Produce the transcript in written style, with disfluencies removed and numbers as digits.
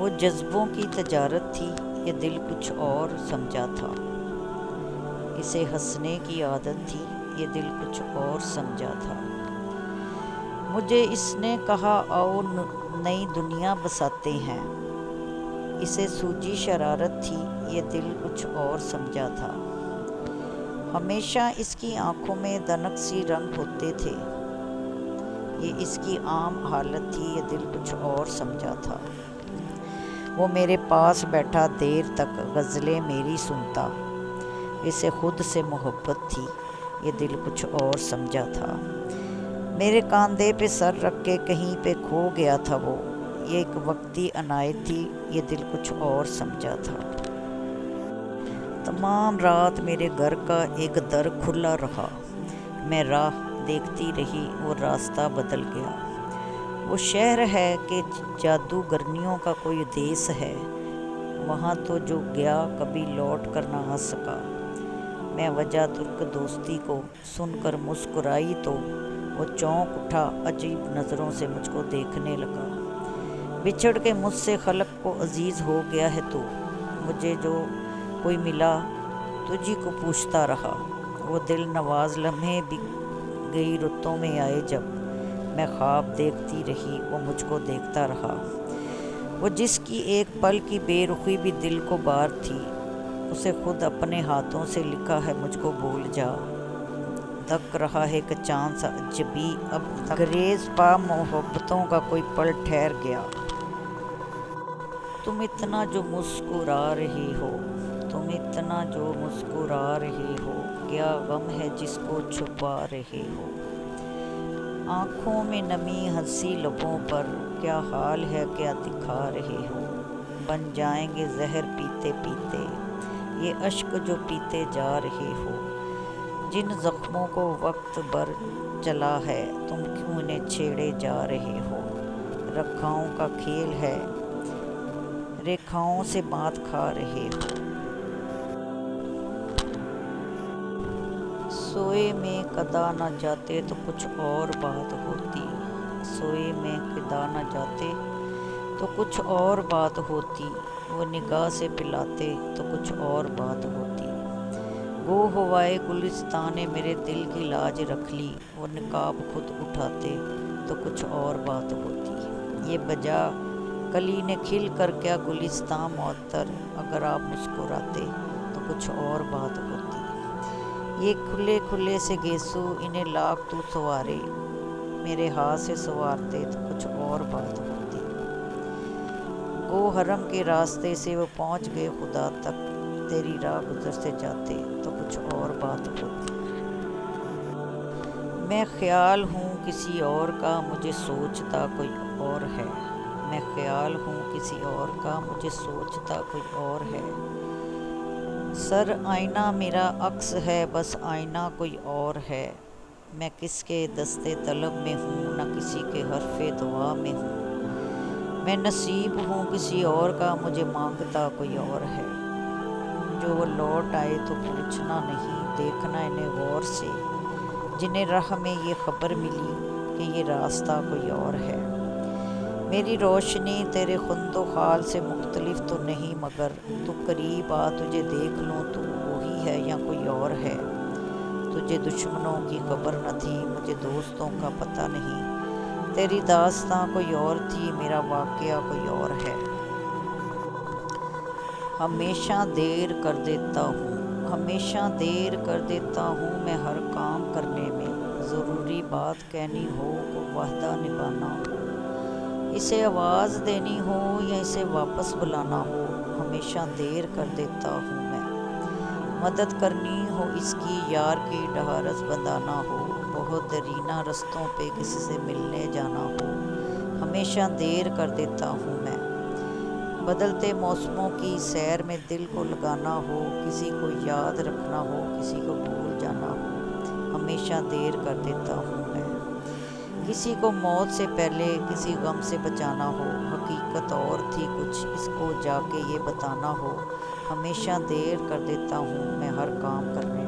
وہ جذبوں کی تجارت تھی، یہ دل کچھ اور سمجھا تھا۔ اسے ہنسنے کی عادت تھی، یہ دل کچھ اور سمجھا تھا۔ مجھے اس نے کہا آؤ نئی دنیا بساتے ہیں، اسے سوجی شرارت تھی، یہ دل کچھ اور سمجھا تھا۔ ہمیشہ اس کی آنکھوں میں دنک سی رنگ ہوتے تھے، یہ اس کی عام حالت تھی، یہ دل کچھ اور سمجھا تھا۔ وہ میرے پاس بیٹھا دیر تک غزلیں میری سنتا، اسے خود سے محبت تھی، یہ دل کچھ اور سمجھا تھا۔ میرے کاندھے پہ سر رکھ کے کہیں پہ کھو گیا تھا وہ، یہ ایک وقتی عنایت تھی، یہ دل کچھ اور سمجھا تھا۔ تمام رات میرے گھر کا ایک در کھلا رہا، میں راہ دیکھتی رہی، وہ راستہ بدل گیا۔ وہ شہر ہے کہ جادوگرنیوں کا کوئی دیس ہے، وہاں تو جو گیا کبھی لوٹ کر نہ آ سکا۔ میں وجہ ترک دوستی کو سن کر مسکرائی تو وہ چونک اٹھا، عجیب نظروں سے مجھ کو دیکھنے لگا۔ بچھڑ کے مجھ سے خلق کو عزیز ہو گیا ہے تو، مجھے جو کوئی ملا تجھی کو پوچھتا رہا۔ وہ دل نواز لمحے بھی گئی رتوں میں آئے جب، میں خواب دیکھتی رہی، وہ مجھ کو دیکھتا رہا۔ وہ جس کی ایک پل کی بے رخی بھی دل کو بار تھی، اسے خود اپنے ہاتھوں سے لکھا ہے مجھ کو بھول جا۔ دک رہا ہے کہ چاند سا اجبی اب تک گریز پا محبتوں کا کوئی پل ٹھہر گیا۔ تم اتنا جو مسکرا رہے ہو، تم اتنا جو مسکرا رہے ہو، کیا غم ہے جس کو چھپا رہے ہو؟ آنکھوں میں نمی ہنسی لبوں پر، کیا حال ہے کیا دکھا رہے ہو؟ بن جائیں گے زہر پیتے پیتے یہ اشک جو پیتے جا رہے ہو۔ جن زخموں کو وقت بھر چلا ہے، تم کیوں انہیں چھیڑے جا رہے ہو؟ رکھاؤں کا کھیل ہے، ریکھاؤں سے مات کھا رہے ہو۔ سوئے میں کدا نہ جاتے تو کچھ اور بات ہوتی، سوئے میں کدا نہ جاتے تو کچھ اور بات ہوتی، وہ نگاہ سے پلاتے تو کچھ اور بات ہوتی۔ گو ہوائے گلستان نے میرے دل کی لاج رکھ لی، وہ نقاب خود اٹھاتے تو کچھ اور بات ہوتی۔ یہ بجا کلی نے کھل کر کیا گلستان معطر، اگر آپ مسکراتے تو کچھ اور بات ہوتی۔ یہ کھلے کھلے سے گیسو انہیں لاکھ تو سوارے، میرے ہاتھ سے سوارتے تو کچھ اور بات ہوتی۔ گو حرم کے راستے سے وہ پہنچ گئے خدا تک، تیری راہ گزر سے جاتے تو کچھ اور بات ہوتی۔ میں خیال ہوں کسی اور کا، مجھے سوچتا کوئی اور ہے، میں خیال ہوں کسی اور کا، مجھے سوچتا کوئی اور ہے۔ سر آئینہ میرا عکس ہے، بس آئینہ کوئی اور ہے۔ میں کس کے دستے طلب میں ہوں، نہ کسی کے حرف دعا میں ہوں۔ میں نصیب ہوں کسی اور کا، مجھے مانگتا کوئی اور ہے۔ جو وہ لوٹ آئے تو پوچھنا نہیں، دیکھنا انہیں غور سے، جنہیں راہ میں یہ خبر ملی کہ یہ راستہ کوئی اور ہے۔ میری روشنی تیرے خند و خال سے مختلف تو نہیں، مگر تو قریب آ تجھے دیکھ لوں، تو وہی ہے یا کوئی اور ہے۔ تجھے دشمنوں کی خبر نہ تھی، مجھے دوستوں کا پتہ نہیں۔ تیری داستاں کوئی اور تھی، میرا واقعہ کوئی اور ہے۔ ہمیشہ دیر کر دیتا ہوں، ہمیشہ دیر کر دیتا ہوں میں ہر کام کرنے میں، ضروری بات کہنی ہو کو وعدہ نبھانا ہو، اسے آواز دینی ہو یا اسے واپس بلانا ہو، ہمیشہ دیر کر دیتا ہوں میں۔ مدد کرنی ہو اس کی، یار کی ڈھارس بندھانا ہو، بہت دیرینہ رستوں پہ کسی سے ملنے جانا ہو، ہمیشہ دیر کر دیتا ہوں میں۔ بدلتے موسموں کی سیر میں دل کو لگانا ہو، کسی کو یاد رکھنا ہو، کسی کو بھول جانا ہو، ہمیشہ دیر کر دیتا ہوں میں۔ کسی کو موت سے پہلے کسی غم سے بچانا ہو، حقیقت اور تھی کچھ، اس کو جا کے یہ بتانا ہو، ہمیشہ دیر کر دیتا ہوں میں ہر کام کرنے